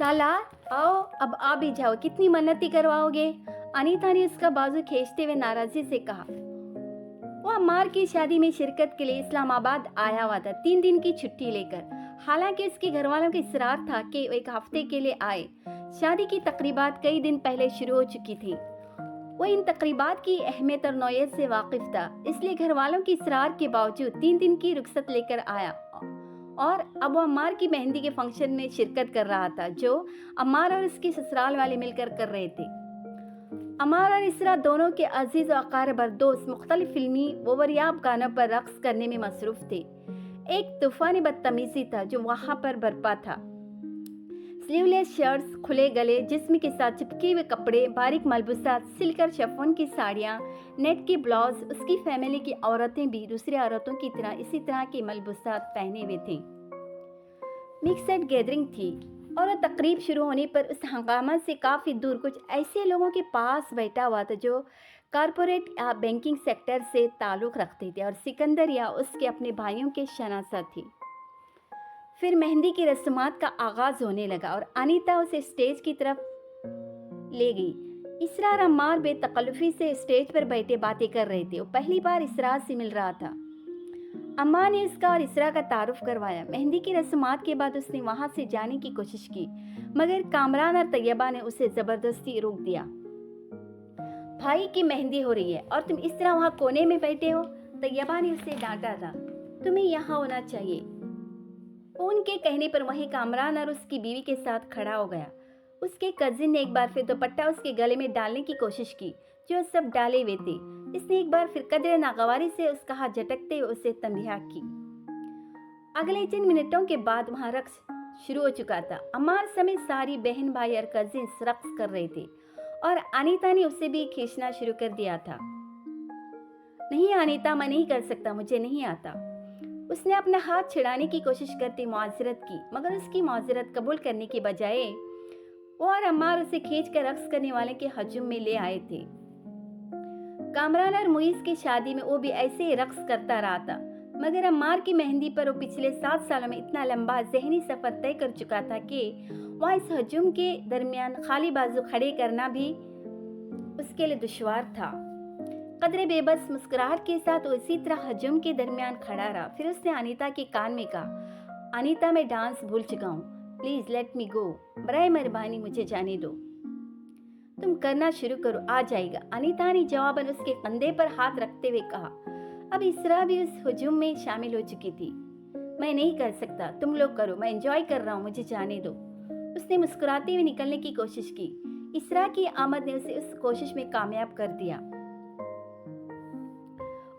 सालार, आओ अब आ भी जाओ, कितनी मन्नती करवाओगे? अनीता ने उसका बाजू खींचते हुए नाराजी से कहा। वो अम्मार की शादी में शिरकत के लिए इस्लामाबाद आया हुआ था, 3 दिन की छुट्टी लेकर। हालांकि उसके घर वालों का इसरार था कि वो 1 हफ्ते के लिए आए। शादी की तकरीबात कई दिन पहले शुरू हो चुकी थी। वो इन तकरीबात की अहमियत और नौयत से वाकिफ था, इसलिए घर वालों की इसरार के बावजूद 3 दिन की रुखसत लेकर आया और अब वो अम्मार की मेहंदी के फंक्शन में शिरकत कर रहा था, जो अम्मार और उसके ससुराल वाले मिलकर कर रहे थे। अम्मार और इसरा दोनों के अजीज और अकारब दोस्त मुख्तलिफ फिल्मी वोवरियाब गानों पर रक्स करने में मसरूफ थे। एक तूफानी बदतमीजी था जो वहां पर बरपा था। स्लीवलेस शर्ट्स, खुले गले, जिस्म के साथ चिपके हुए कपड़े, बारीक मलबूसात, सिल्कर शिफॉन की साड़ियाँ, नेट के ब्लाउज। उसकी फैमिली की औरतें भी दूसरी औरतों की तरह इसी तरह के मलबूसात पहने हुए थी। मिक्सड गैदरिंग थी और वो तकरीब शुरू होने पर उस हंगामा से काफ़ी दूर कुछ ऐसे लोगों के पास बैठा हुआ था जो कारपोरेट या बैंकिंग सेक्टर से ताल्लुक़ रखते थे और सिकंदर या उसके अपने भाइयों के शनासा थे। फिर मेहंदी की रस्मात का आगाज़ होने लगा और अनीता उसे स्टेज की तरफ ले गई। इसरा और अम्मार बेतकल्लुफ़ी से स्टेज पर बैठे बातें कर रहे थे। वो पहली बार इसरा से मिल रहा था। अम्मा ने उसका और इसरा का तारुफ करवाया। मेहंदी की रस्मात के बाद उसने वहां से जाने की कोशिश की, मगर कामरान और तैयबा ने उसे जबरदस्ती रोक दिया। भाई की मेहंदी हो रही है और तुम इस तरह वहां कोने में बैठे हो। तैयबा ने उसे डांटा था। तुम्हें यहाँ होना चाहिए। उनके कहने पर वही कामरान और उसकी बीवी के साथ खड़ा हो गया। उसके कजिन ने एक बार फिर दुपट्टा उसके गले में डालने की कोशिश की, जो सब डाले हुए थे। इसने एक बार फिर कदर नागवारी से उसका हाथ झटकते हुए उसे तंबिया की। अगले 3 मिनटों के बाद वहां रक्स शुरू हो चुका था। अम्मार समेत सारी बहन भाई और कजिन्स रक्स कर रहे थे और अनीता ने उसे भी खींचना शुरू कर दिया था। नहीं अनीता, मैं नहीं कर सकता, मुझे नहीं आता। उसने अपना हाथ छिड़ाने की कोशिश करती मुआजरत की, मगर उसकी मुआजरत कबूल करने के बजाय वो और अम्मार उसे खींच कर रक्स करने वाले के हजूम में ले आए थे। कामरान और मुइज की शादी में वो भी ऐसे ही रक्स करता रहा था, मगर अम्मार की मेहंदी पर वो पिछले 7 सालों में इतना लंबा जहनी सफर तय कर चुका था कि वहाँ इस हजूम के दरमियान खाली बाजू खड़े करना भी उसके लिए दुश्वार था। कदरे बेबस मुस्कुराहट के साथ वो इसी तरह हजूम के दरमियान खड़ा रहा। फिर उसने अनीता के कान में कहा, अनीता, मैं डांस भूल चुका हूँ, प्लीज लेट मी गो। बराए मेहरबानी मुझे जाने दो। तुम करना शुरू करो, आ जाएगा। अनीता ने जवाबन उसके कंधे पर हाथ रखते हुए कहा। अब इसरा भी उस हुजूम में शामिल हो चुकी थी। मैं नहीं कर सकता, तुम लोग करो, मैं एंजॉय कर रहा हूँ, मुझे जाने दो। उसने मुस्कुराते हुए निकलने की कोशिश की। इसरा की आमद ने उसे उस कोशिश में कामयाब कर दिया।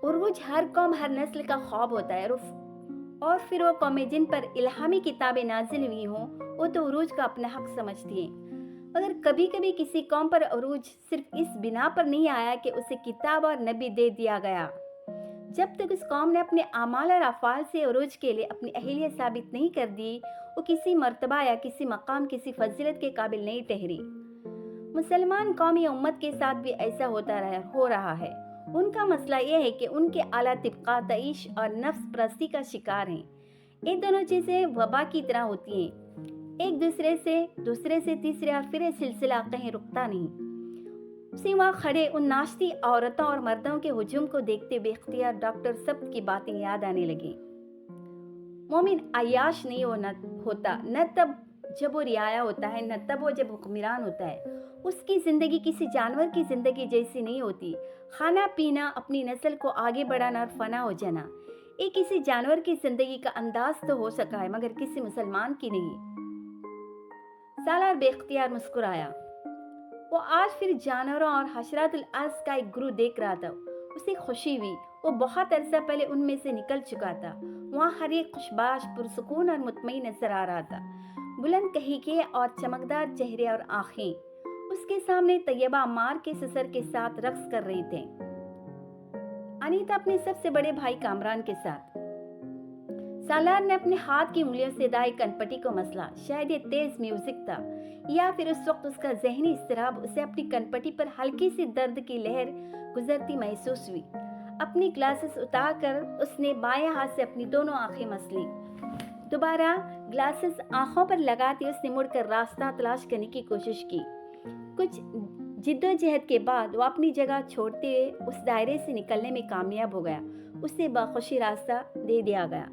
उरूज हर कौम हर नस्ल का ख्वाब होता है और फिर वो कौमें जिन पर इल्हामी किताबें नाजिल हुई हों, वो तो उरूज का अपना हक समझती हैं। मगर कभी कभी किसी कौम पर अरूज सिर्फ इस बिना पर नहीं आया कि उसे किताब और नबी दे दिया गया। जब तक उस कौम ने अपने आमाल और अफ़ाल से अरूज के लिए अपनी अहलियत साबित नहीं कर दी, वो किसी मर्तबा या किसी मकाम, किसी फजीलत के काबिल नहीं ठहरी। मुसलमान कौम या उम्मत के साथ भी ऐसा हो रहा है। उनका मसला यह है कि उनके आला तिब्का तईश और नफ्स परस्ती का शिकार हैं। ये दोनों चीज़ें वबा की तरह होती हैं, एक दूसरे से तीसरे, और फिर सिलसिला कहीं रुकता नहीं। उसे वहाँ खड़े उन नाश्ती औरतों और मर्दों के हुजूम को देखते बेख्तियार डॉक्टर सब्त की बातें याद आने लगी। मोमिन अय्याश नहीं होता, न तब जब वो रियाया होता है, न तब वो जब हुक्मरान होता है। उसकी जिंदगी किसी जानवर की जिंदगी जैसी नहीं होती। खाना पीना, अपनी नस्ल को आगे बढ़ाना और फना हो जाना, ये किसी जानवर की जिंदगी का अंदाज तो हो सका है, मगर किसी मुसलमान की नहीं। सालार बेख्तियार मुस्कुराया। वो आज फिर जानवरों और हशरातुल अर्ज़ का एक गुरु देख रहा था। उसे खुशी हुई, वो बहुत अरसा पहले उनमें से निकल चुका था। वहाँ हर एक खुशबाश, पुरसुकून और मुतमईन नजर आ रहा था। बुलंद कहीके और चमकदार चेहरे और आँखें। उसके सामने तैयबा अम्मार के ससुर के साथ रक्स कर रही थे, अनीता अपने सबसे बड़े भाई कामरान के साथ। सालार ने अपने हाथ की उंगलियों से दाई कनपटी को मसला। शायद ये तेज म्यूजिक था, या फिर उस वक्त उसका जहनी इस्तिराब उसे अपनी कनपटी पर हल्की सी दर्द की लहर गुजरती महसूस हुई। अपनी ग्लासेस उतार कर उसने बाएं हाथ से अपनी दोनों आंखें मसली। दोबारा ग्लासेस आंखों पर लगाते उसने मुड़कर रास्ता तलाश करने की कोशिश की। कुछ जिद्दोजहद के बाद वो अपनी जगह छोड़ते हुए उस दायरे से निकलने में कामयाब हो गया। उसे बखुशी रास्ता दे दिया गया।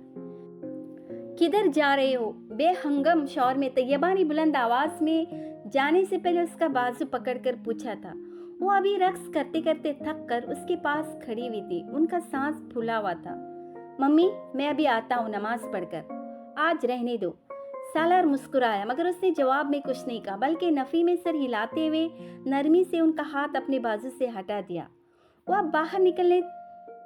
किधर जा रहे हो? बेहंगम शौर में तैयबा ने बुलंद आवाज में जाने से पहले उसका बाजू पकड़कर पूछा था। वो अभी रक्स करते करते थक कर उसके पास खड़ी हुई थी। उनका सांस फूला हुआ था। मम्मी, मैं अभी आता हूँ नमाज पढ़कर, आज रहने दो। सालार मुस्कुराया, मगर उसने जवाब में कुछ नहीं कहा, बल्कि नफी में सर हिलाते हुए नरमी से उनका हाथ अपने बाजू से हटा दिया। वो अब बाहर निकलने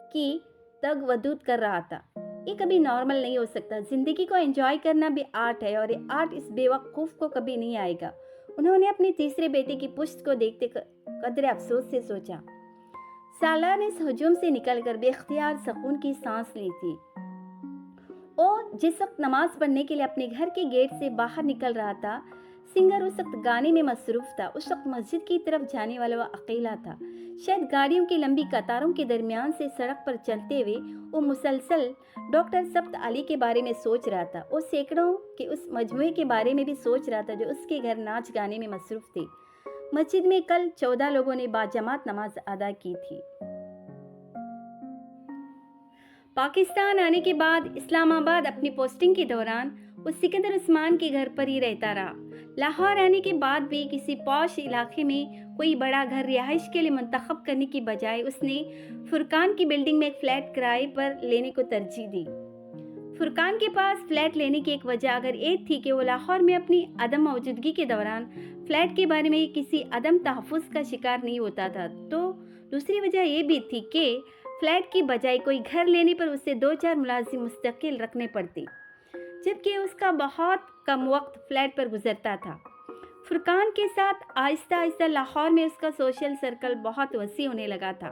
की तग वदूद कर रहा था। ये कभी नॉर्मल नहीं हो सकता। जिंदगी को एंजॉय करना भी आर्ट है, और ये आर्ट इस बेवकूफ को कभी नहीं आएगा। उन्होंने अपने तीसरे बेटे की पुश्त को देखते कदरे अफसोस से सोचा। सालार ने इस हुजूम से निकलकर बेख्तियार सुकून की सांस ली थी। और जिस वक्त नमाज पढ़ने के लिए अपने घर के गेट से बाहर निकल रहा था, सिंगर उस वक्त गाने में मसरूफ था। उस वक्त मस्जिद की तरफ जाने वाला वह अकेला था। शायद गाड़ियों की लंबी कतारों के दरमियान से सड़क पर चलते हुए वो मुसलसल डॉक्टर सब्त अली के बारे में सोच रहा था। वो सैकड़ों के उस मजमुए के बारे में भी सोच रहा था जो उसके घर नाच गाने में मसरूफ थे। मस्जिद में कल 14 लोगों ने बाजमात नमाज अदा की थी। पाकिस्तान आने के बाद इस्लामाबाद अपनी पोस्टिंग के दौरान वो सिकंदर उस्मान के घर पर ही रहता रहा। लाहौर आने के बाद भी किसी पॉश इलाके में कोई बड़ा घर रिहाइश के लिए मुंतखब करने की बजाय उसने फुरकान की बिल्डिंग में एक फ्लैट किराए पर लेने को तरजीह दी। फुरकान के पास फ्लैट लेने की एक वजह अगर ये थी कि वो लाहौर में अपनी अदम मौजूदगी के दौरान फ्लैट के बारे में किसी अदम तहफ़्फ़ुज़ का शिकार नहीं होता था, तो दूसरी वजह ये भी थी कि फ्लैट की बजाय कोई घर लेने पर उसे 2-4 मुलाजिम मुस्तकिल रखने पड़ते, जबकि उसका बहुत कम वक्त फ्लैट पर गुजरता था। फुरकान के साथ आहिस्ता आहिस्ता लाहौर में उसका सोशल सर्कल बहुत वसी होने लगा था।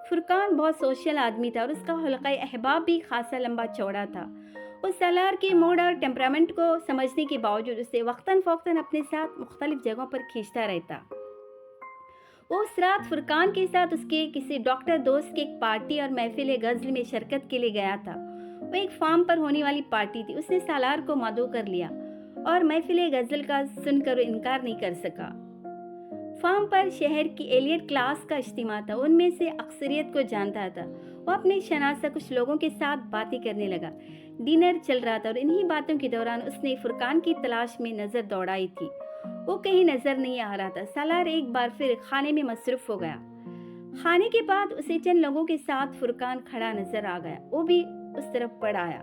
फुरकान बहुत सोशल आदमी था और उसका हल्का अहबाब भी खासा लंबा चौड़ा था। उस सालार के मूड और टेम्परामेंट को समझने के बावजूद उसे वक्तन फ़ौक्तन अपने साथ मुख्तलिफ जगहों पर खींचता रहता। वो उस रात फुरकान के साथ उसके किसी डॉक्टर दोस्त की एक पार्टी और महफिल गज़ल में शिरकत के लिए गया था। वो एक फार्म पर होने वाली पार्टी थी। उसने सालार को मदऊ कर लिया और महफिल गज़ल का सुनकर इनकार नहीं कर सका। फार्म पर शहर की एलियट क्लास का इज्तिमा था। उनमें से अक्सरियत को जानता था। वो अपने शनासा कुछ लोगों के साथ बातें करने लगा। डिनर चल रहा था और इन्हीं बातों के दौरान उसने फुरकान की तलाश में नज़र दौड़ाई थी। वो कहीं नजर नहीं आ रहा था। सालार एक बार फिर खाने में मसरूफ हो गया। खाने के बाद उसे चंद लोगों के साथ फुरकान खड़ा नजर आ गया। वो भी उस तरफ बढ़ आया।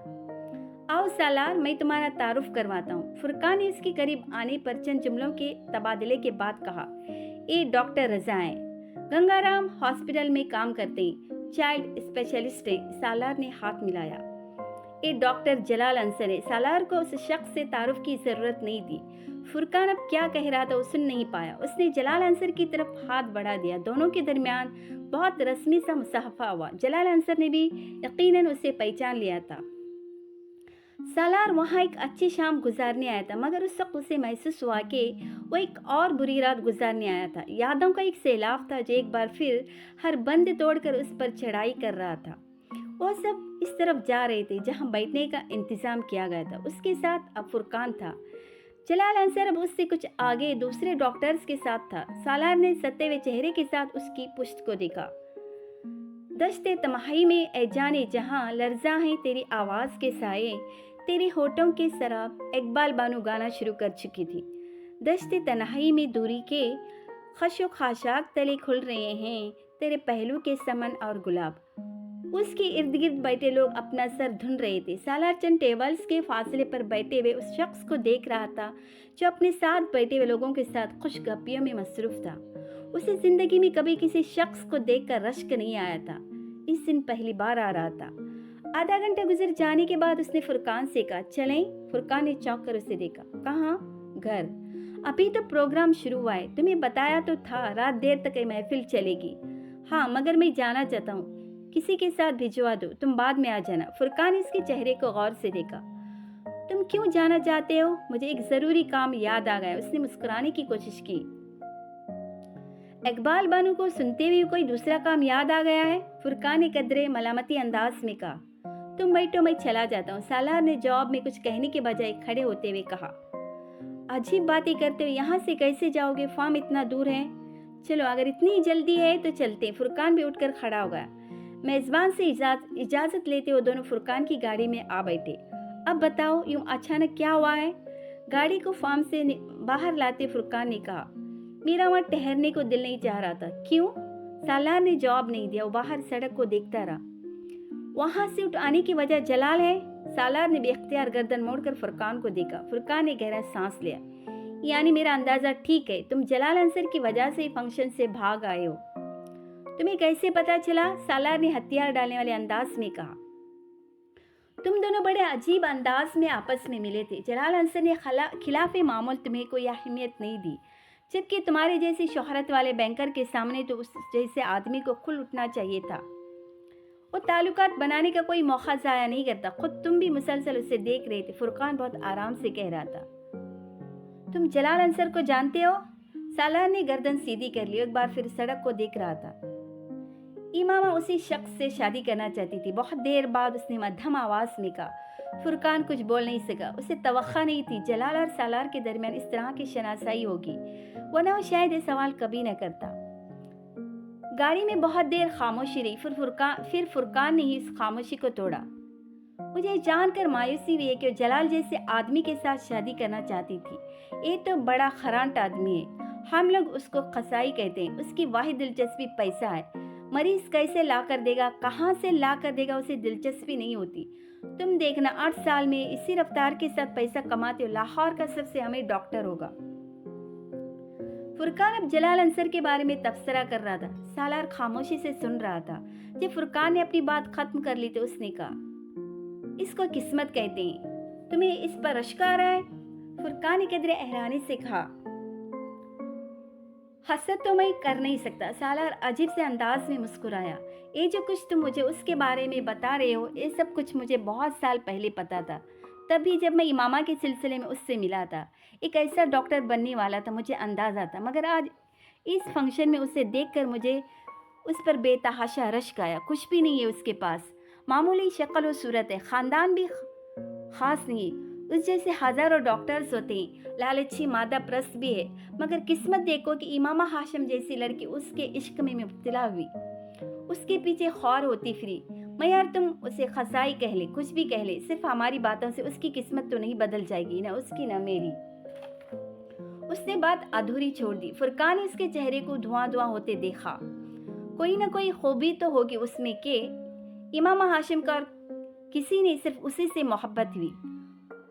आओ सालार, मैं तुम्हारा तारुफ करवाता हूँ। फुरकान ने उसके करीब आने पर चंद जुमलों के तबादले के बाद कहा, ये डॉक्टर रजा हैं, गंगाराम हॉस्पिटल में काम करते हैं, चाइल्ड स्पेशलिस्ट है। सालार ने हाथ मिलाया। ये डॉक्टर जलाल अंसर है। सालार को उस शख्स से तारुफ की जरूरत नहीं थी। फुरकान अब क्या कह रहा था वो सुन नहीं पाया। उसने जलाल अंसर की तरफ हाथ बढ़ा दिया। दोनों के दरमियान बहुत रस्मी सा मुसाफा हुआ। जलाल अंसर ने भी यकीनन उसे पहचान लिया था। सालार वहाँ एक अच्छी शाम गुजारने आया था, मगर उस वक्त उसे महसूस हुआ कि वो एक और बुरी रात गुजारने आया था। यादों का एक सैलाब था जो एक बार फिर हर बंद तोड़कर उस पर चढ़ाई कर रहा था। वो सब इस तरफ जा रहे थे जहाँ बैठने का इंतजाम किया गया था। उसके साथ अब फुरकान था। जलाल अंसर अब उससे कुछ आगे दूसरे डॉक्टर्स के साथ था। सालार ने सते हुए चेहरे के साथ उसकी पुश्त को देखा। दश्ते तमाही में ए जाने जहाँ लर्जा है तेरी आवाज़ के साए, तेरे होठों के शराब, इकबाल बानो गाना शुरू कर चुकी थी। दश्ते तन्हाई में दूरी के खशो खाशाक तले खुल रहे हैं तेरे पहलू के समन और गुलाब। उसके इर्द गिर्द बैठे लोग अपना सर धुन रहे थे। सालार चंद टेबल्स के फासले पर बैठे हुए उस शख्स को देख रहा था जो अपने साथ बैठे हुए लोगों के साथ खुश गप्पियों में मसरूफ था। उसे जिंदगी में कभी किसी शख्स को देखकर रश्क नहीं आया था। इस दिन पहली बार आ रहा था। आधा घंटा गुजर जाने के बाद उसने फुरकान से कहा, चलें? फुरकान ने चौंक कर उसे देखा। कहाँ? घर। अभी तो प्रोग्राम शुरू हुआ है। तुम्हें बताया तो था रात देर तक ये महफिल चलेगी। हाँ, मगर मैं जाना चाहता हूँ। किसी के साथ भिजवा दो, तुम बाद में आ जाना। फुरकान ने इसके चेहरे को गौर से देखा। तुम क्यों जाना चाहते हो? मुझे एक जरूरी काम याद आ गया। उसने मुस्कुराने की कोशिश की। इकबाल बानो को सुनते हुए कोई दूसरा काम याद आ गया है? फुरकान ने कदरे मलामती अंदाज में कहा। तुम बैठो, मैं चला जाता हूँ, सालार ने जवाब में कुछ कहने के बजाय खड़े होते हुए कहा। अजीब बातें करते हुए, यहाँ से कैसे जाओगे? फार्म इतना दूर है। चलो, अगर इतनी जल्दी है तो चलते। फुरकान भी उठकर खड़ा हो गया। मेजबान से इजाजत लेते हुए दोनों फुरकान की गाड़ी में आ बैठे। अब बताओ, यूं अचानक क्या हुआ है? गाड़ी को फार्म से बाहर लाते फुरकान ने कहा। मेरा वहां ठहरने को दिल नहीं चाह रहा था। क्यों? सालार ने जवाब नहीं दिया। वो बाहर सड़क को देखता रहा। वहां से उठ आने की वजह जलाल है। सालार ने बेख्तियार गर्दन मोड़कर फुरकान को देखा। फुरकान ने गहरा सांस लिया। यानी मेरा अंदाजा ठीक है, तुम जलाल अंसर की वजह से फंक्शन से भाग आए हो। तुम्हें कैसे पता चला? सालार ने हथियार डालने वाले अंदाज में कहा। तुम दोनों बड़े अजीब अंदाज में आपस में मिले थे। जलाल अंसर ने खिलाफ मामूल तुम्हें कोई अहमियत नहीं दी, जबकि तुम्हारे जैसे शोहरत वाले बैंकर के सामने तो उस जैसे आदमी को खुल उठना चाहिए था। वो ताल्लुकात बनाने का कोई मौका ज़ाया नहीं करता। खुद तुम भी मुसलसल उसे देख रहे थे। फुरकान बहुत आराम से कह रहा था। तुम जलाल अंसर को जानते हो? सालार ने गर्दन सीधी कर ली। एक बार फिर सड़क को देख रहा था। इमामा उसी शख्स से शादी करना चाहती थी। बहुत देर बाद उसने मध्यम आवाज में कहा। फुरकान कुछ बोल नहीं सका। उसे तवक्का नहीं थी जलाल और सालार के दरमियान इस तरह की शनासाई होगी, वरना वो शायद ये सवाल कभी न करता। गाड़ी में बहुत देर खामोशी रही। फिर फुरकान ने ही इस खामोशी को तोड़ा। मुझे जानकर मायूसी हुई है कि जलाल जैसे आदमी के साथ शादी करना चाहती थी। ये तो बड़ा खरांट आदमी है। हम लोग उसको कसाई कहते हैं। उसकी वाहिद दिलचस्पी पैसा है। मरीज कैसे ला कर देगा, कहाँ से ला कर देगा, उसे दिलचस्पी नहीं होती। तुम देखना, 8 साल में इसी रफ्तार के साथ पैसा कमाते हो, लाहौर का सबसे अमीर डॉक्टर होगा। फुरकान अब जलाल अंसर के बारे में तबसरा कर रहा था। सालार खामोशी से सुन रहा था। जब फुरकान ने अपनी बात खत्म कर ली तो उसने कहा, इसको किस्मत कहते हैं। तुम्हें इस पर रश्क आ रहा है? फुरकान ने कदरे हैरानी से कहा। हसद तो मैं कर नहीं सकता। सालार अजीब से अंदाज में मुस्कुराया। ये जो कुछ तुम मुझे उसके बारे में बता रहे हो, ये सब कुछ मुझे बहुत साल पहले पता था। तभी जब मैं इमामा के सिलसिले में उससे मिला था। एक ऐसा डॉक्टर बनने वाला था, मुझे अंदाज़ा था। मगर आज इस फंक्शन में उसे देखकर मुझे उस पर बेतहाशा रश्क आया। कुछ भी नहीं है उसके पास। मामूली शक्ल और सूरत है, ख़ानदान भी ख़ास नहीं। उस जैसे हज़ारों डॉक्टर्स होते हैं, लालची मादा प्रस्त भी है। मगर किस्मत देखो कि इमामा हाशिम जैसी लड़की उसके इश्क में मुब्तला हुई, उसके पीछे ख्वार होती फिरी। मैं यार, तुम उसे खसाई कह ले, कुछ भी कह ले, सिर्फ हमारी बातों से उसकी किस्मत तो नहीं बदल जाएगी, ना उसकी ना मेरी। उसने बात अधूरी छोड़ दी। फुरकान ने उसके चेहरे को धुआं धुआं होते देखा। कोई ना कोई खूबी तो होगी उसमें कि इमामा हाशिम का किसी ने सिर्फ उसी से मोहब्बत हुई।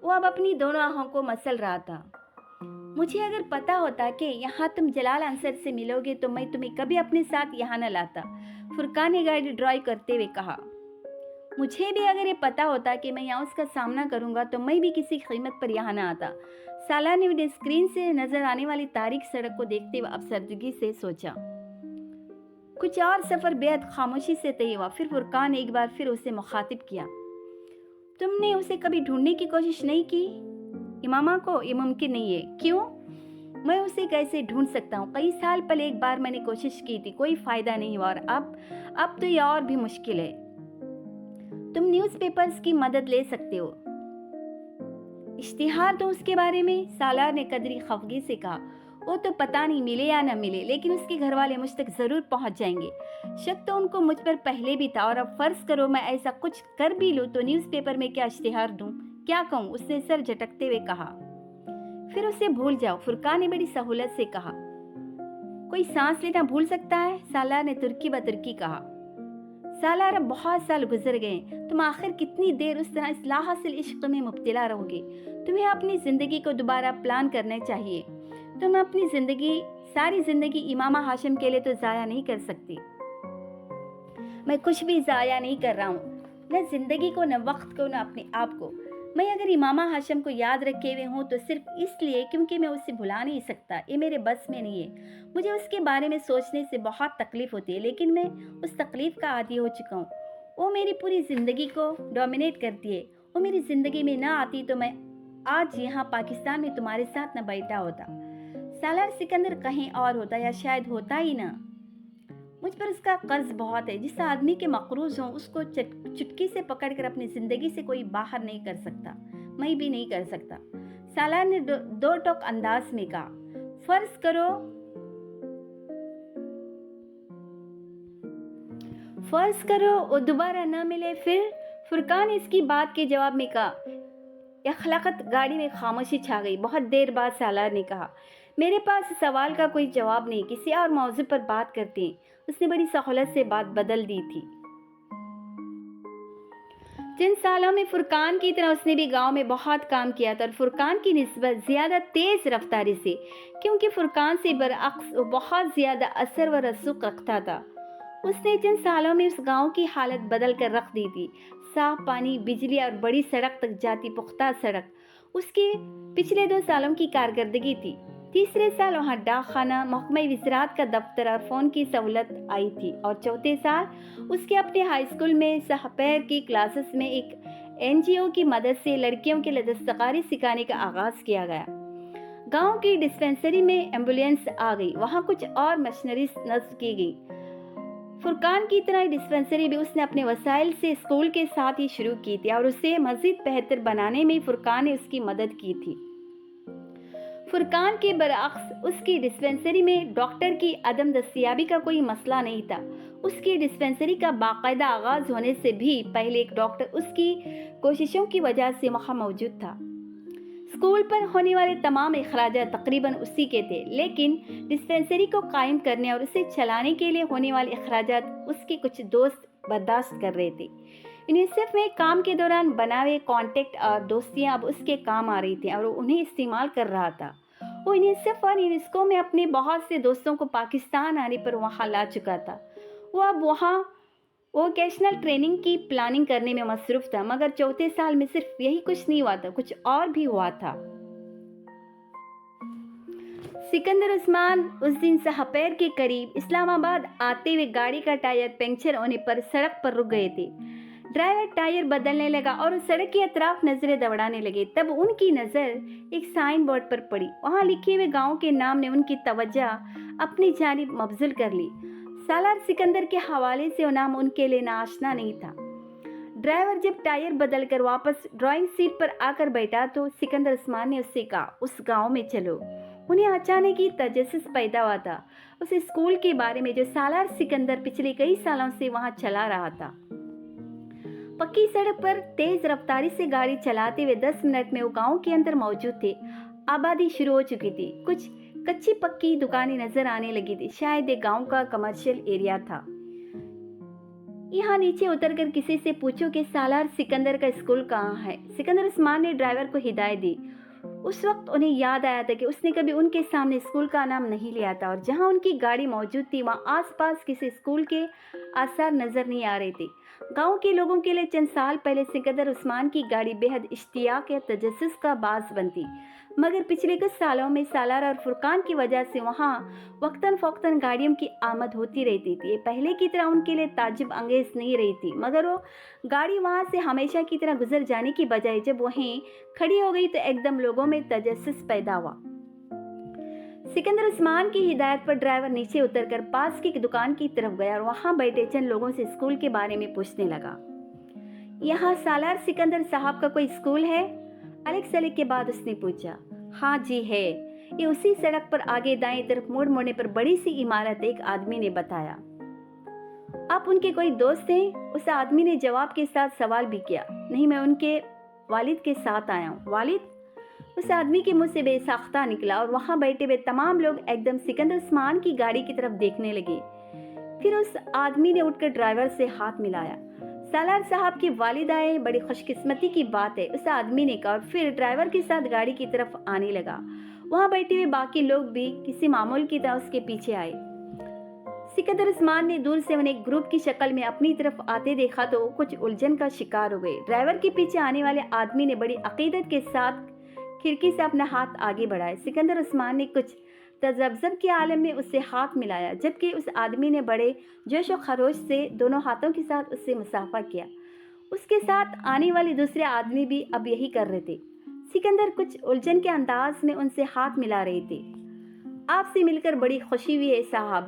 वो अब अपनी दोनों आंखों को मसल रहा था। मुझे अगर पता होता कि यहाँ तुम जलाल अंसर से मिलोगे तो मैं तुम्हें कभी अपने साथ यहाँ न लाता, फुरकान ने गाड़ी ड्राइव करते हुए कहा। मुझे भी अगर ये पता होता कि मैं यहाँ उसका सामना करूँगा तो मैं भी किसी कीमत पर यहाँ न आता। साला ने विंडो स्क्रीन से नजर आने वाली तारीख सड़क को देखते हुए अफसरदगी से सोचा। कुछ और सफर बेहद खामोशी से तय हुआ। फिर फुरकान ने एक बार फिर उसे मुखातिब किया। तुमने उसे कभी ढूंढने की कोशिश नहीं की? इमामा को ये मुमकिन नहीं है। क्यों? मैं उसे कैसे ढूंढ सकता हूँ? कई साल पहले एक बार मैंने कोशिश की थी, कोई फायदा नहीं हुआ। और अब तो ये और भी मुश्किल है। तुम न्यूज़पेपर्स की मदद ले सकते हो। इश्तिहार दो उसके बारे में, सालार ने कदरी खफगी से कहा। वो तो पता नहीं मिले या न मिले, लेकिन उसके घर वाले मुझ तक जरूर पहुंच जाएंगे। शक तो उनको मुझ पर पहले भी था, और अब फर्ज करो मैं ऐसा कुछ कर भी लूं तो न्यूज़पेपर में क्या इश्तिहार दूं, क्या कहूं? उसने सर झटकते हुए कहा। फिर उसे भूल जाओ, फुरकान ने बड़ी सहूलत से कहा। कोई सांस लेना भूल सकता है? सालार ने तुर्की बतुर्की कहा। सालार, अब बहुत साल गुजर गए, तुम आखिर कितनी देर उस तरह इस लाहासिल इश्क में मुब्तला रहोगे? तुम्हें अपनी जिंदगी को दोबारा प्लान करना चाहिए। तुम अपनी सारी जिंदगी इमामा हाशिम के लिए तो जाया नहीं कर सकती। मैं कुछ भी जाया नहीं कर रहा हूँ, न जिंदगी को, न वक्त को, न अपने आप को। मैं अगर इमामा हाशिम को याद रखे हुए हूँ तो सिर्फ इसलिए क्योंकि मैं उसे भुला नहीं सकता। ये मेरे बस में नहीं है। मुझे उसके बारे में सोचने से बहुत तकलीफ होती है, लेकिन मैं उस तकलीफ का आदी हो चुका हूँ। वो मेरी पूरी जिंदगी को डोमिनेट करती है। वो मेरी जिंदगी में ना आती तो मैं आज यहाँ पाकिस्तान में तुम्हारे साथ न बैठा होता। सालार सिकंदर कहीं और होता, या शायद होता ही ना। مجھ پر اس کا قرض بہت ہے. جس آدمی کے مقروض ہوں اس کو چٹکی سے پکڑ کر اپنی زندگی سے کوئی باہر نہیں کر سکتا. میں بھی نہیں کر سکتا. سالار نے دو ٹوک انداز میں کہا. فرض کرو وہ دوبارہ نہ ملے پھر؟ فرقان نے اس کی بات کے جواب میں کہا. اخلاقت گاڑی میں خاموشی چھا گئی. بہت دیر بعد سالار نے کہا. میرے پاس اس سوال کا کوئی جواب نہیں. کسی اور موضوع پر بات کرتے ہیں. اس نے بڑی سہولت سے بات بدل دی تھی. چند سالوں میں فرقان کی طرح اس نے بھی گاؤں میں بہت کام کیا تھا، اور فرقان کی نسبت زیادہ تیز رفتاری سے، کیونکہ فرقان سے برعکس وہ بہت زیادہ اثر و رسوخ رکھتا تھا. اس نے چند سالوں میں اس گاؤں کی حالت بدل کر رکھ دی تھی. صاف پانی، بجلی اور بڑی سڑک تک جاتی پختہ سڑک اس کے پچھلے 2 سالوں کی کارکردگی تھی. تیسرے سال وہاں ڈاک خانہ، محکمہ وزارت کا دفتر اور فون کی سہولت آئی تھی، اور چوتھے سال اس کے اپنے ہائی اسکول میں سہپیر کی کلاسز میں ایک NGO کی مدد سے لڑکیوں کے دستکاری سکھانے کا آغاز کیا گیا. گاؤں کی ڈسپنسری میں ایمبولینس آ گئی. وہاں کچھ اور مشنریز نصب کی گئی. فرقان کی طرح ڈسپنسری بھی اس نے اپنے وسائل سے اسکول کے ساتھ ہی شروع کی تھی، اور اسے مزید بہتر بنانے میں فرقان نے اس کی مدد کی تھی. فرقان کے برعکس اس کی ڈسپنسری میں ڈاکٹر کی عدم دستیابی کا کوئی مسئلہ نہیں تھا. اس کی ڈسپنسری کا باقاعدہ آغاز ہونے سے بھی پہلے ایک ڈاکٹر اس کی کوششوں کی وجہ سے وہاں موجود تھا. اسکول پر ہونے والے تمام اخراجات تقریباً اسی کے تھے، لیکن ڈسپنسری کو قائم کرنے اور اسے چلانے کے لیے ہونے والے اخراجات اس کے کچھ دوست برداشت کر رہے تھے. یونیسیف میں کام کے دوران بنائے کانٹیکٹ اور دوستیاں اب اس کے کام آ رہی تھیں، اور وہ انہیں استعمال کر رہا تھا. وہ یونیسیف اور یونیسکو میں اپنے بہت سے دوستوں کو پاکستان آنے پر وہاں لا چکا تھا. وہ اب وہاں ووکیشنل ٹریننگ کی پلاننگ کرنے میں مصروف تھا. مگر چوتھے سال میں صرف یہی کچھ نہیں ہوا تھا، کچھ اور بھی ہوا تھا. سکندر عثمان اس دن سہپیر کے قریب اسلام آباد آتے ہوئے گاڑی کا ٹائر پنکچر ہونے پر سڑک پر رک گئے تھے. ڈرائیور ٹائر بدلنے لگا اور سڑک کے اطراف نظریں دوڑانے لگے. تب ان کی نظر ایک سائن بورڈ پر پڑی. وہاں لکھے ہوئے گاؤں کے نام نے ان کی توجہ اپنی جانب مبذول کر لی. سالار سکندر کے حوالے سے وہ نام ان کے لیے ناآشنا نہیں تھا. ڈرائیور جب ٹائر بدل کر واپس ڈرائیونگ سیٹ پر آ کر بیٹھا تو سکندر عثمان نے اس سے کہا، اس گاؤں میں چلو. انہیں اچانک ہی تجسس پیدا ہوا تھا اس اسکول کے بارے میں جو سالار سکندر پچھلے کئی سالوں سے وہاں چلا رہا تھا. پکی سڑک پر تیز رفتاری سے گاڑی چلاتے ہوئے 10 منٹ میں وہ گاؤں کے اندر موجود تھے. آبادی شروع ہو چکی تھی. کچھ کچی پکی دکانیں نظر آنے لگی تھی. شاید ایک گاؤں کا کمرشل ایریا تھا. یہاں نیچے اتر کر کسی سے پوچھو کہ سالار سکندر کا اسکول کہاں ہے. سکندر عثمان نے ڈرائیور کو ہدایت دی. اس وقت انہیں یاد آیا تھا کہ اس نے کبھی ان کے سامنے اسکول کا نام نہیں لیا تھا، اور جہاں ان کی گاڑی موجود تھی وہاں آس پاس کسی اسکول کے آثار نظر نہیں آ رہے تھے. گاؤں کے لوگوں کے لیے چند سال پہلے سکندر عثمان کی گاڑی بے حد اشتیاق یا تجسس کا باعث بنتی، مگر پچھلے کچھ سالوں میں سالار اور فرقان کی وجہ سے وہاں وقتاً فوقتاً گاڑیوں کی آمد ہوتی رہتی تھی. یہ پہلے کی طرح ان کے لیے تعجب انگیز نہیں رہی تھی، مگر وہ گاڑی وہاں سے ہمیشہ کی طرح گزر جانے کی بجائے جب وہیں کھڑی ہو گئی تو ایک دم لوگوں میں تجسس پیدا ہوا. سکندر عثمان کی ہدایت پر ڈرائیور نیچے اتر کر پاس کی دکان کی طرف گیا اور وہاں بیٹھے چند لوگوں سے اسکول کے بارے میں پوچھنے لگا. یہاں سالار سکندر صاحب کا کوئی اسکول ہے؟ الگ سلک کے بعد اس نے پوچھا. ہاں جی ہے، یہ اسی سڑک پر آگے دائیں طرف موڑنے پر بڑی سی عمارت. ایک آدمی نے بتایا. آپ ان کے کوئی دوست ہیں؟ اس آدمی نے جواب کے ساتھ سوال بھی کیا. نہیں، میں ان کے والد کے ساتھ آیا ہوں. والد؟ اس آدمی کے منہ سے بے ساختہ نکلا، اور وہاں بیٹھے ہوئے تمام لوگ ایک دم سکندر عثمان کی گاڑی کی طرف دیکھنے لگے. پھر اس آدمی نے اٹھ کر ڈرائیور سے ہاتھ ملایا. سالار صاحب کے والد آئے، بڑی خوش قسمتی کی بات ہے، اس آدمی نے کہا، اور پھر ڈرائیور کے ساتھ گاڑی کی طرف آنے لگا. وہاں بیٹھے ہوئے باقی لوگ بھی کسی معمول کی طرح اس کے پیچھے آئے. سکندر عثمان نے دور سے انہیں ایک گروپ کی شکل میں اپنی طرف آتے دیکھا تو کچھ الجھن کا شکار ہو گئے. ڈرائیور کے پیچھے آنے والے آدمی نے بڑی عقیدت کے ساتھ کھڑکی سے اپنا ہاتھ آگے بڑھائے. سکندر عثمان نے کچھ تذبذب کے عالم میں اس سے ہاتھ ملایا، جبکہ اس آدمی نے بڑے جوش و خروش سے دونوں ہاتھوں کے ساتھ اس سے مصافحہ کیا. اس کے ساتھ آنے والے دوسرے آدمی بھی اب یہی کر رہے تھے. سکندر کچھ الجھن کے انداز میں ان سے ہاتھ ملا رہے تھے. آپ سے مل کر بڑی خوشی ہوئی ہے صاحب.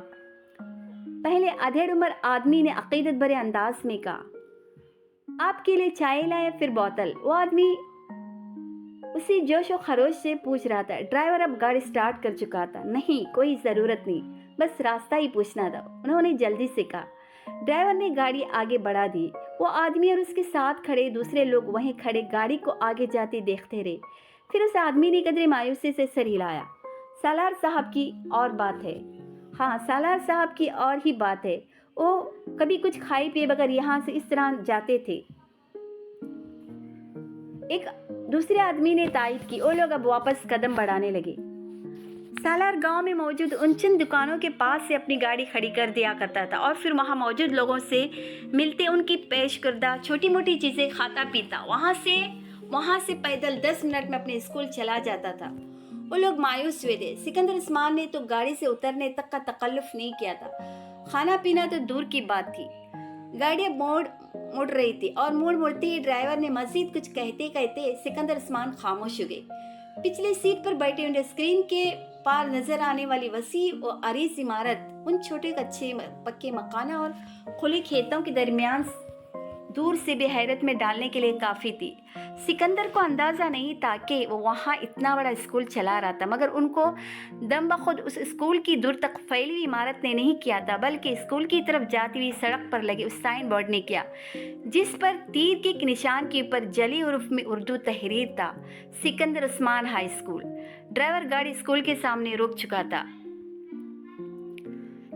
पहले अधेड़ उम्र आदमी ने अकीदत भरे अंदाज में कहा, आपके लिए चाय लाए फिर बोतल। वो आदमी उसी जोश और खरोश से पूछ रहा था। ड्राइवर अब गाड़ी स्टार्ट कर चुका था। नहीं, कोई ज़रूरत नहीं, बस रास्ता ही पूछना था, उन्होंने जल्दी से कहा। ड्राइवर ने गाड़ी आगे बढ़ा दी। वो आदमी और उसके साथ खड़े दूसरे लोग वहीं खड़े गाड़ी को आगे जाती देखते रहे। फिर उस आदमी ने कदरे मायूसी से सर हिलाया। सालार साहब की और बात है। हाँ, सालार साहब की और ही बात है। वो कभी कुछ खाए पिए बगैर यहाँ से इस तरह जाते थे। एक दूसरे आदमी ने तायद की। वो लोग अब वापस कदम बढ़ाने लगे। सालार गांव में मौजूद उन चंद दुकानों के पास से अपनी गाड़ी खड़ी कर दिया करता था और फिर वहां मौजूद लोगों से मिलते उनकी पेश करदा छोटी मोटी चीज़ें खाता पीता वहां से पैदल 10 मिनट में अपने स्कूल चला जाता था। वो लोग मायूस हुए थे। सिकंदर उस्मान ने तो गाड़ी से उतरने तक का तकल्लुफ नहीं किया था। खाना पीना तो दूर की बात थी। गाड़ी मुड़ रही थी और मुड़ते ही ड्राइवर ने मजीद कुछ कहते कहते सिकंदर उस्मान खामोश हो गए। पिछली सीट पर बैठे हुए स्क्रीन के पार नजर आने वाली वसी और अरीज इमारत, उन छोटे कच्चे पक्के मकान और खुले खेतों के दरमियान दूर से भी हैरत में डालने के लिए काफ़ी थी। सिकंदर को अंदाज़ा नहीं था कि वो वहाँ इतना बड़ा स्कूल चला रहा था, मगर उनको दम बखुद उस स्कूल की दूर तक फैली हुई इमारत ने नहीं किया था, बल्कि स्कूल की तरफ जाती हुई सड़क पर लगे उस साइन बोर्ड ने किया, जिस पर तीर के निशान के ऊपर जली हुरूफ में उर्दू तहरीर था, Sikandar Usman high school. Driver गाड़ी स्कूल के सामने रोक चुका था।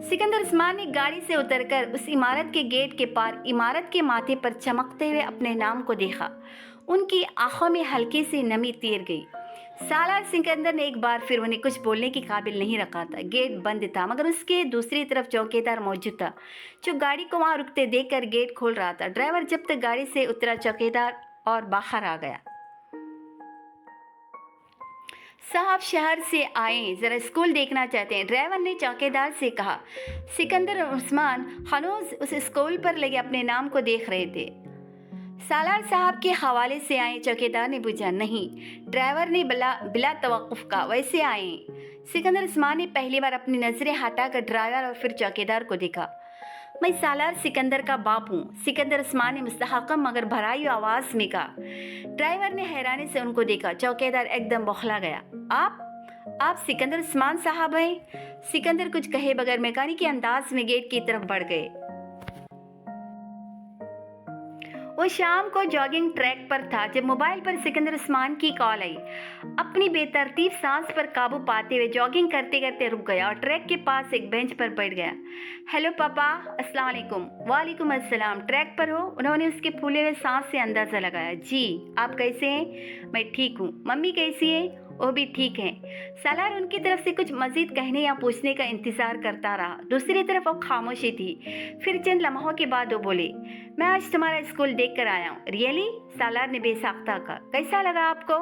सिकंदर उस्मान ने गाड़ी से उतरकर उस इमारत के गेट के पार इमारत के माथे पर चमकते हुए अपने नाम को देखा। उनकी आंखों में हल्की सी नमी तैर गई। सालार सिकंदर ने एक बार फिर उन्हें कुछ बोलने के काबिल नहीं रखा था। गेट बंद था, मगर उसके दूसरी तरफ चौकीदार मौजूद था, जो गाड़ी को वहां रुकते देखकर गेट खोल रहा था। ड्राइवर जब तक गाड़ी से उतरा, चौकीदार और बाहर आ गया। साहब शहर से आए, ज़रा स्कूल देखना चाहते हैं, ड्राइवर ने चौकीदार से कहा। सिकंदर उस्मान हनूज उस स्कूल पर लगे अपने नाम को देख रहे थे। सालार साहब के हवाले से आए, चौकीदार ने पूछा। नहीं, ड्राइवर ने बिला तवक्कुफ कहा। वैसे आए। सिकंदर उस्मान ने पहली बार अपनी नज़रें हटाकर ड्राइवर और फिर चौकीदार को देखा। मैं सालार सिकंदर का बाप हूँ, सिकंदर उस्मान ने मुस्तहकम मगर भराई आवाज़ में कहा। ड्राइवर ने हैरानी से उनको देखा। चौकीदार एकदम बौखला गया। आप सिकंदर उस्मान साहब हैं? सिकंदर कुछ कहे बगैर मैकेनिक के अंदाज में गेट की तरफ बढ़ गए। वो शाम को जॉगिंग ट्रैक पर था जब मोबाइल पर सिकंदर उस्मान की कॉल आई। अपनी बेतरतीब सांस पर काबू पाते हुए जॉगिंग करते करते रुक गया और ट्रैक के पास एक बेंच पर बैठ गया। हेलो पापा, अस्सलाम वालेकुम। वालेकुम अस्सलाम। ट्रैक पर हो? उन्होंने उसके फूले हुए सांस से अंदाज़ा लगाया। जी, आप कैसे हैं? मैं ठीक हूँ। मम्मी कैसी है? वो भी ठीक हैं। सालार उनकी तरफ से कुछ मजीद कहने या पूछने का इंतज़ार करता रहा। दूसरी तरफ वो खामोशी थी। फिर चंद लम्हों के बाद वो बोले, मैं आज तुम्हारा स्कूल देख कर आया हूँ। रियली? सालार ने बेसाख्ता कहा। कैसा लगा आपको?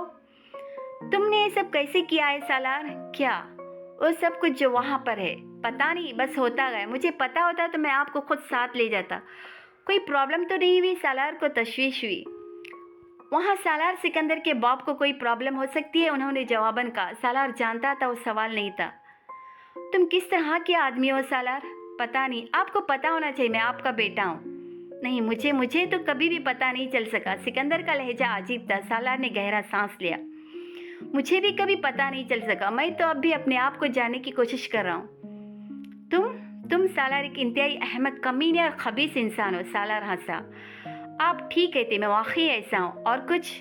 तुमने ये सब कैसे किया है सालार? क्या? वो सब कुछ जो वहाँ पर है। पता नहीं, बस होता गया। मुझे पता होता तो मैं आपको खुद साथ ले जाता। कोई प्रॉब्लम तो नहीं हुई? सालार को तशवीश हुई। वहाँ सालार सिकंदर के बाप को कोई प्रॉब्लम हो सकती है, उन्होंने जवाबन कहा। सालार जानता था वो सवाल नहीं था। तुम किस तरह के आदमी हो सालार? पता नहीं, आपको पता होना चाहिए, मैं आपका बेटा हूँ। नहीं, मुझे तो कभी भी पता नहीं चल सका। सिकंदर का लहजा अजीब था। सालार ने गहरा सांस लिया। मुझे भी कभी पता नहीं चल सका। मैं तो अब भी अपने आप को जानने की कोशिश कर रहा हूँ। तुम सालार एक इंतहाई अहमद, कमीने और खबीस इंसान हो। सालार हंसा। आप ठीक कहते, मैं वाकई ऐसा हूँ। और कुछ?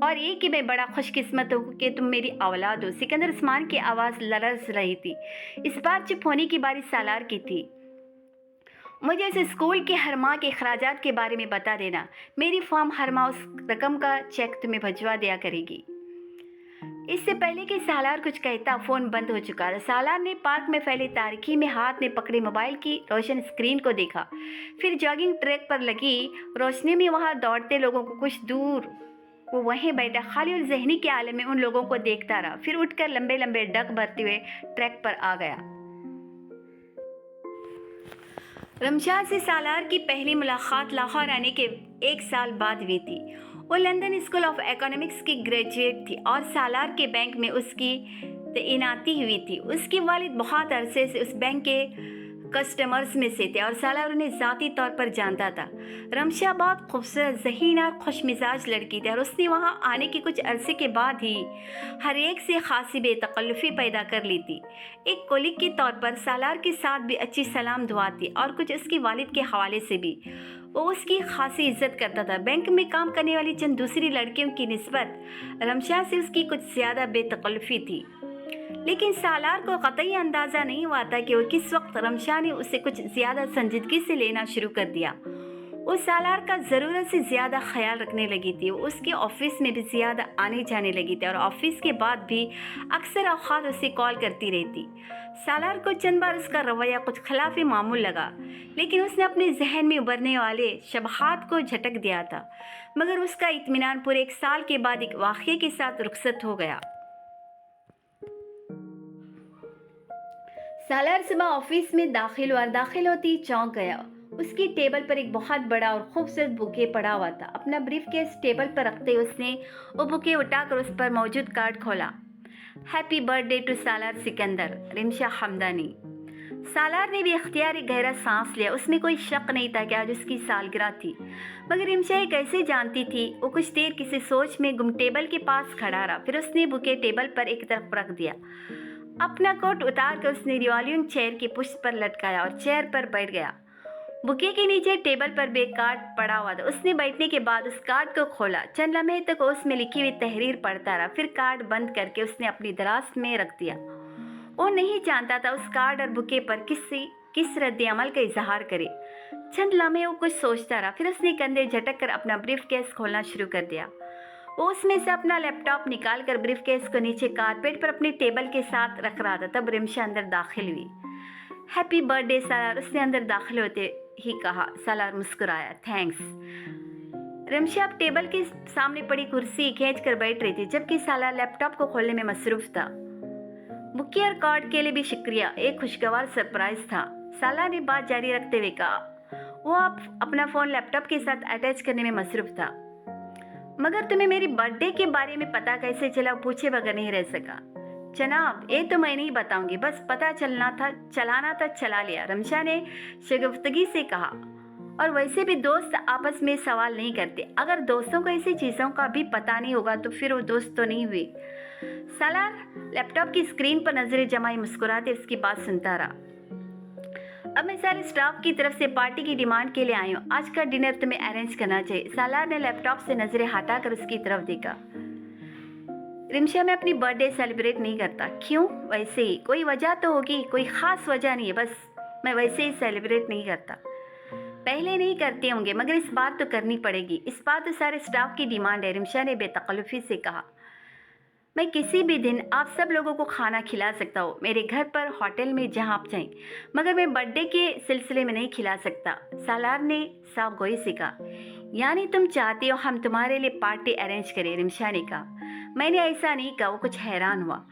और ये कि मैं बड़ा खुशकिस्मत हूँ कि तुम मेरी औलाद हो। सिकंदर उस्मान की आवाज़ लरज़ रही थी। इस बार चुप होने की बारी सालार की थी। मुझे इस स्कूल के हर माह के अखराजात के बारे में बता देना। मेरी फर्म हर माह उस रकम का चेक तुम्हें भिजवा दिया करेगी। इससे पहले कि सालार कुछ कहता, फ़ोन बंद हो चुका था। सालार ने पार्क में फैले तारीकी में हाथ में पकड़े मोबाइल की रोशन स्क्रीन को देखा। फिर जॉगिंग ट्रैक पर लगी रोशनी में वहाँ दौड़ते लोगों को कुछ दूर वो वहीं बैठा खाली और जहनी के आलम में उन लोगों को देखता रहा। फिर उठकर लंबे लंबे डग भरते हुए ट्रैक पर आ गया। रमशाद से सालार की पहली मुलाकात लाहौर आने के 1 साल बाद हुई थी। वो लंदन स्कूल ऑफ इकोनॉमिक्स की ग्रेजुएट थी और सालार के बैंक में उसकी तैनाती हुई थी। उसके वालिद बहुत अरसे से उस बैंक के कस्टमर्स में से थे और सालार उन्हें ज़ाती तौर पर जानता था। रमशा बहुत खूबसूरत, ज़हीन और खुशमिजाज लड़की थी और उसने वहाँ आने के कुछ अरसे के बाद ही हर एक से खासी बेतकल्लुफ़ी पैदा कर ली थी। एक कोलिग के तौर पर सालार के साथ भी अच्छी सलाम दुआ थी और कुछ उसके वालिद के हवाले से भी वो उसकी खासी इज्जत करता था। बैंक में काम करने वाली चंद दूसरी लड़कियों की निस्बत रमशा से उसकी कुछ ज़्यादा बेतकल्लुफ़ी थी, लेकिन सालार को कतई अंदाज़ा नहीं हुआ था कि वो किस वक्त रमशा ने उसे कुछ ज़्यादा संजीदगी से लेना शुरू कर दिया। वो सालार का ज़रूरत से ज़्यादा ख्याल रखने लगी थी। वो उसके ऑफिस में भी ज़्यादा आने जाने लगी थी और ऑफिस के बाद भी अक्सर औक़ात उसे कॉल करती रहती। सालार को चंद बार उसका रवैया कुछ खिलाफ़ मामूल लगा, लेकिन उसने अपने जहन में उभरने वाले शबहात को झटक दिया था। मगर उसका इत्मीनान पूरे 1 साल के बाद एक वाक़ये के साथ रुखसत हो गया। सालार सुबह ऑफिस में दाखिल हुआ, दाखिल होती चौंक गया। उसकी टेबल पर एक बहुत बड़ा और खूबसूरत बुके पड़ा हुआ था। अपना ब्रीफकेस टेबल पर रखते उसने वो बुके उठाकर उस पर मौजूद कार्ड खोला। हैप्पी बर्थडे टू सालार सिकंदर, रिमशा हमदानी। सालार ने भी इख्तियारी गहरा सांस लिया। उसमें कोई शक नहीं था कि आज उसकी सालगिरह थी, मगर रिमशा ये कैसे जानती थी? वो कुछ देर किसी सोच में गुम टेबल के पास खड़ा रहा। फिर उसने बुके टेबल पर एक तरफ रख दिया। अपना कोट उतार कर उसने रिवॉल्विंग चेयर की पुष्ट पर लटकाया और चेयर पर बैठ गया। बुके के नीचे टेबल पर भी एक कार्ड पड़ा हुआ था। उसने बैठने के बाद उस कार्ड को खोला। चंद लम्हे तक उसमें लिखी हुई तहरीर पढ़ता रहा। फिर कार्ड बंद करके उसने अपनी दराज में रख दिया। वो नहीं जानता था उस कार्ड और बुके पर किस रद्द अमल का इजहार करे। चंद लम्हे वो कुछ सोचता रहा। फिर उसने कंधे झटक कर अपना ब्रीफ केस खोलना शुरू कर दिया। वो उसमें से अपना लैपटॉप निकाल कर ब्रीफ केस को नीचे कारपेट पर अपने टेबल के साथ रख रहा था। तब रिमशा अंदर दाखिल हुई। हैप्पी बर्थडे सालार, उसने अंदर दाखिल होते ही कहा। सालार मुस्कुराया, थैंक्स। रिमशा अब टेबल के सामने पड़ी कुर्सी खींच कर बैठ रही थी, जबकि सालार लैपटॉप को खोलने में मसरूफ था। बुके और कार्ड के लिए भी शुक्रिया, एक खुशगवार सरप्राइज था। सालार ने बात जारी रखते हुए कहा। वो अब अपना फ़ोन लैपटॉप के साथ अटैच करने में मसरूफ था। मगर तुम्हें मेरी बर्थडे के बारे में पता कैसे चला? पूछे बगैर नहीं रह सका। जनाब, ये तो मैं नहीं बताऊंगी, बस पता चलाना था चला लिया, रमशा ने शगुफ्तगी से कहा। और वैसे भी दोस्त आपस में सवाल नहीं करते। अगर दोस्तों को ऐसी चीज़ों का भी पता नहीं होगा तो फिर वो दोस्त तो नहीं हुए। सालार लैपटॉप की स्क्रीन पर नजरें जमाई मुस्कुराते उसकी बात सुनता रहा। अब मैं सारे स्टाफ की तरफ से पार्टी की डिमांड के लिए आई हूँ। आज का डिनर तुम्हें अरेंज करना चाहिए। सालार ने लैपटॉप से नजरें हटाकर उसकी तरफ देखा। रिमशा, मैं अपनी बर्थडे सेलिब्रेट नहीं करता। क्यों? वैसे ही। कोई वजह तो होगी, कोई ख़ास वजह नहीं है, बस मैं वैसे ही सेलिब्रेट नहीं करता। पहले नहीं करते होंगे, मगर इस बार तो करनी पड़ेगी। इस बार तो सारे स्टाफ की डिमांड है, रिमशा ने बेतकल्लुफ़ी से कहा। मैं किसी भी दिन आप सब लोगों को खाना खिला सकता हूँ, मेरे घर पर, होटल में, जहाँ आप चाहें, मगर मैं बर्थडे के सिलसिले में नहीं खिला सकता। सालार ने साफ गोई से कहा। यानी तुम चाहती हो हम तुम्हारे लिए पार्टी अरेंज करें? रिमशा ने कहा। मैंने ऐसा नहीं कहा। वो कुछ हैरान हुआ।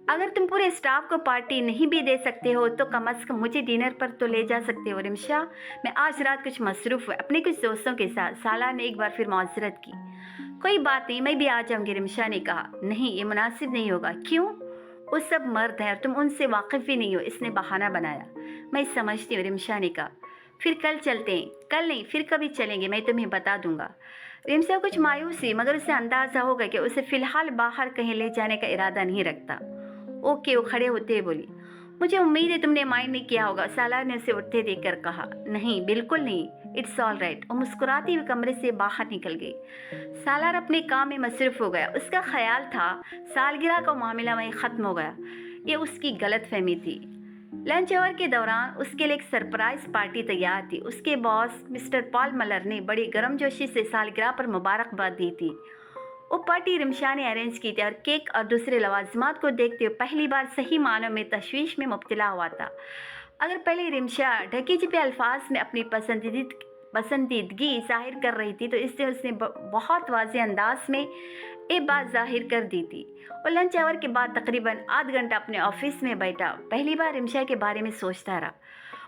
अगर तुम पूरे स्टाफ को पार्टी नहीं भी दे सकते हो तो कम अज़ कम मुझे डिनर पर तो ले जा सकते हो। रिमशा, मैं आज रात कुछ मसरूफ़ हुआ अपने कुछ दोस्तों के साथ। सालार ने एक बार फिर माजरत की। कोई बात नहीं, मैं भी आ जाऊंगी, रिमशा ने कहा। नहीं, ये मुनासिब नहीं होगा। क्यों? वो सब मर्द हैं और तुम उनसे वाकिफ़ भी नहीं हो, इसने बहाना बनाया। मैं समझती हूँ, रिमशा ने कहा। फिर कल चलते हैं। कल नहीं, फिर कभी चलेंगे, मैं तुम्हें बता दूंगा। रिमशा कुछ मायूस हुई, मगर उसे अंदाज़ा हो गया कि उसे फ़िलहाल बाहर कहीं ले जाने का इरादा नहीं रखता। ओके, वो खड़े होते हुए बोली। मुझे उम्मीद है तुमने माइंड नहीं किया होगा, सालार ने उसे उठते देखकर कहा। नहीं, बिल्कुल नहीं, इट्स ऑल राइट। वो मुस्कुराती हुई कमरे से बाहर निकल गई। सालार अपने काम में मसरूफ़ हो गया। उसका ख्याल था सालगिरह का मामला वहीं ख़त्म हो गया। ये उसकी गलत फहमी थी। लंच आवर के दौरान उसके लिए एक सरप्राइज पार्टी तैयार थी। उसके बॉस मिस्टर पॉल मलर ने बड़ी गर्मजोशी से सालगिरह पर मुबारकबाद दी थी। वो पार्टी रिमशा ने अरेंज की थी और केक और दूसरे लवाजमात को देखते हुए पहली बार सही मानों में तशवीश में मुब्तला हुआ था। अगर पहले रिमशा ढके छिपे अल्फाज में अपनी पसंदीदगी जाहिर कर रही थी, तो इससे उसने बहुत वाज़ेह अंदाज में ये बात जाहिर कर दी थी। और लंच आवर के बाद तकरीबन आध घंटा अपने ऑफिस में बैठा पहली बार रिमशा के बारे में सोचता रहा।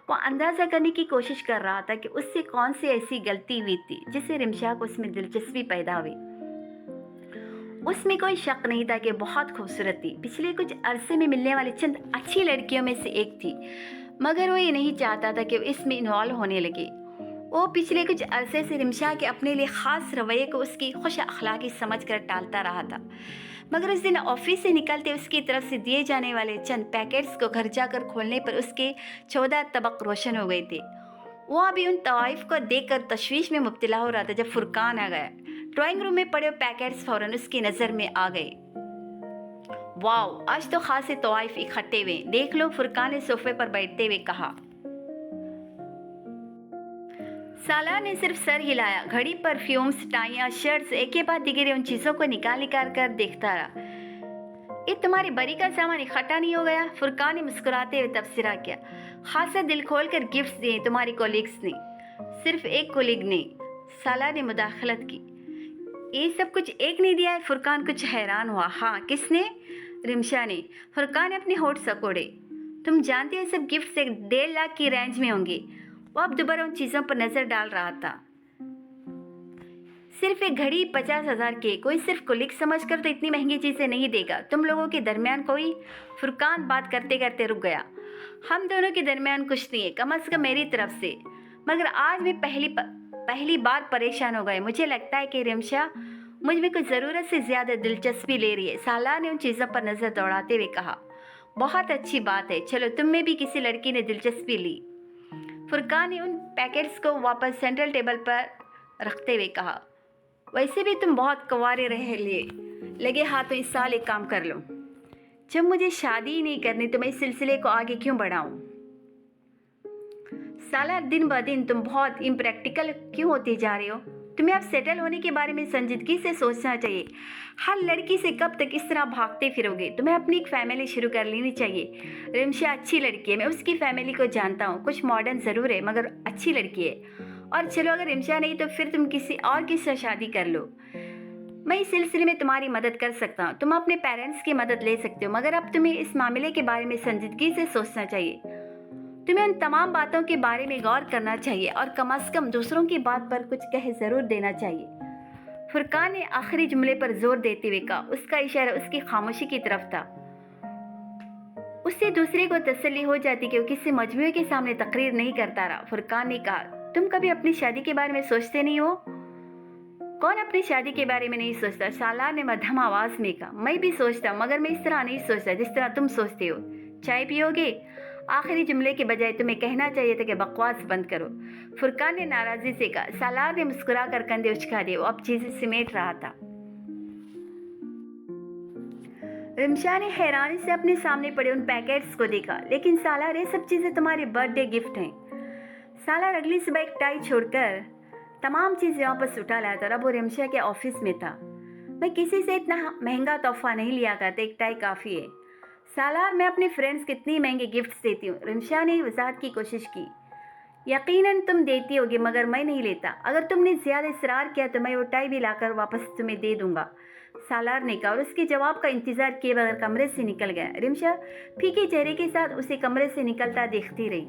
वो अंदाज़ा करने की कोशिश कर रहा था कि उससे कौन सी ऐसी गलती हुई थी जिससे रिमशा को उसमें दिलचस्पी पैदा हुई। उसमें कोई शक नहीं था कि बहुत खूबसूरत थी। पिछले कुछ अरसे में मिलने वाली चंद अच्छी लड़कियों में से एक थी, मगर वो ये नहीं चाहता था कि वो इसमें इन्वॉल्व होने लगे। वो पिछले कुछ अरसे से रिमशा के अपने लिए ख़ास रवैये को उसकी खुश अखलाकी समझ कर टालता रहा था, मगर उस दिन ऑफिस से निकलते उसकी तरफ से दिए जाने वाले चंद पैकेट्स को घर जाकर खोलने पर उसके 14 तबक रोशन हो गए थे। वो अभी उन तवाइफ को देखकर तशवीश में मुब्तला हो रहा था जब फुरकान आ गया। ड्राइंग रूम में पड़े पैकेट्स फौरन उसकी नज़र में आ गए। वाओ, आज तो खासे तवाइफ इकट्ठे हुए, देख लो, फुरकान ने सोफे पर बैठते हुए कहा। सालार ने सिर्फ सर हिलाया। घड़ी, परफ्यूम्स, टाइयाँ, शर्ट्स, एक के बाद दिगरे उन चीज़ों को निकाल कर देखता रहा। ये तुम्हारी बरी का सामान इकट्ठा नहीं हो गया? फुरकान ने मुस्कुराते हुए तबसरा किया। खासा दिल खोल कर गिफ्ट दिए तुम्हारी कोलीग्स ने। सिर्फ एक कोलीग ने, सालार ने मुदाखलत की। ये सब कुछ एक ने दिया है? फुरकान कुछ हैरान हुआ। हाँ, किसने? रिमशा ने। फुरकान ने अपने होठ सकोड़े। तुम जानते हो सब गिफ्ट 1.5 लाख की रेंज में होंगे। वो अब दोबारा उन चीज़ों पर नज़र डाल रहा था। सिर्फ एक घड़ी 50,000 की, कोई सिर्फ कुलिक समझ कर तो इतनी महंगी चीज़ें नहीं देगा। तुम लोगों के दरमियान कोई? फुरकान बात करते करते रुक गया। हम दोनों के दरमियान कुछ नहीं है, कम से कम मेरी तरफ से। मगर आज मैं पहली बार परेशान हो गए। मुझे लगता है कि रिमशा मुझ में कुछ ज़रूरत से ज़्यादा दिलचस्पी ले रही है। सालार ने उन चीज़ों पर नज़र दौड़ाते हुए कहा। बहुत अच्छी बात है, चलो तुम में भी किसी लड़की ने दिलचस्पी ली। फुरकान ने उन पैकेट्स को वापस सेंट्रल टेबल पर रखते हुए कहा। वैसे भी तुम बहुत कुंवारे रह लगे हाथों इस साल एक काम कर लो। जब मुझे शादी ही नहीं करनी तो मैं इस सिलसिले को आगे क्यों बढ़ाऊं? साला, दिन ब दिन तुम बहुत इम्प्रैक्टिकल क्यों होते जा रहे हो? तुम्हें अब सेटल होने के बारे में संजीदगी से सोचना चाहिए। हर लड़की से कब तक इस तरह भागते फिरोगे? तुम्हें अपनी एक फैमिली शुरू कर लेनी चाहिए। रिमशा अच्छी लड़की है, मैं उसकी फैमिली को जानता हूँ। कुछ मॉडर्न ज़रूर है मगर अच्छी लड़की है। और चलो, अगर रिमशा नहीं तो फिर तुम किसी और की से शादी कर लो। मैं इस सिलसिले में तुम्हारी मदद कर सकता हूँ। तुम अपने पेरेंट्स की मदद ले सकते हो, मगर अब तुम्हें इस मामले के बारे में संजीदगी से सोचना चाहिए। तुम्हें उन तमाम बातों के बारे में गौर करना चाहिए और कम से कम दूसरों की बात पर कुछ कह ज़रूर देना चाहिए। फुरकान ने आखिरी जुमले पर जोर देते हुए कहा। उसका इशारा उसकी खामोशी की तरफ था। उससे दूसरे को तसल्ली हो जाती कि वो किसी मजमूए के सामने तकरीर नहीं करता रहा। फुरकान ने कहा, तुम कभी अपनी शादी के बारे में सोचते नहीं हो? कौन अपनी शादी के बारे में नहीं सोचता? सालार ने मध्यम आवाज में कहा। मैं भी सोचता हूँ, मगर मैं इस तरह नहीं सोचता जिस तरह तुम सोचते हो। चाय पियोगे? आखिरी जुमले के बजाय तुम्हें कहना चाहिए था कि बकवास बंद करो। फुरकान ने नाराजी से कहा। सालार ने मुस्कुरा कर कंधे उचका दिए। वो अब चीजें सिमेट रहा था। रिमशा ने हैरानी से अपने सामने पड़े उन पैकेट्स को देखा। लेकिन सालार, ये सब चीजें तुम्हारे बर्थडे गिफ्ट हैं। सालार अगली सुबह एक टाई छोड़कर तमाम चीज़ें वापस उठा लाया था। अब वो रिमशा के ऑफिस में था। मैं किसी से इतना महंगा तोहफा नहीं लिया करता, एक टाई काफ़ी है। सालार, मैं अपने फ्रेंड्स को इतनी महंगे गिफ्ट्स देती हूँ। रिमशा ने वजाहत की कोशिश की। यकीनन तुम देती होगी, मगर मैं नहीं लेता। अगर तुमने ज़्यादा इसरार किया तो मैं वो टाई भी लाकर वापस तुम्हें दे दूंगा, सालार ने कहा, और उसके जवाब का इंतज़ार किए बगैर कमरे से निकल गया। रिमशा फीके चेहरे के साथ उसे कमरे से निकलता देखती रही।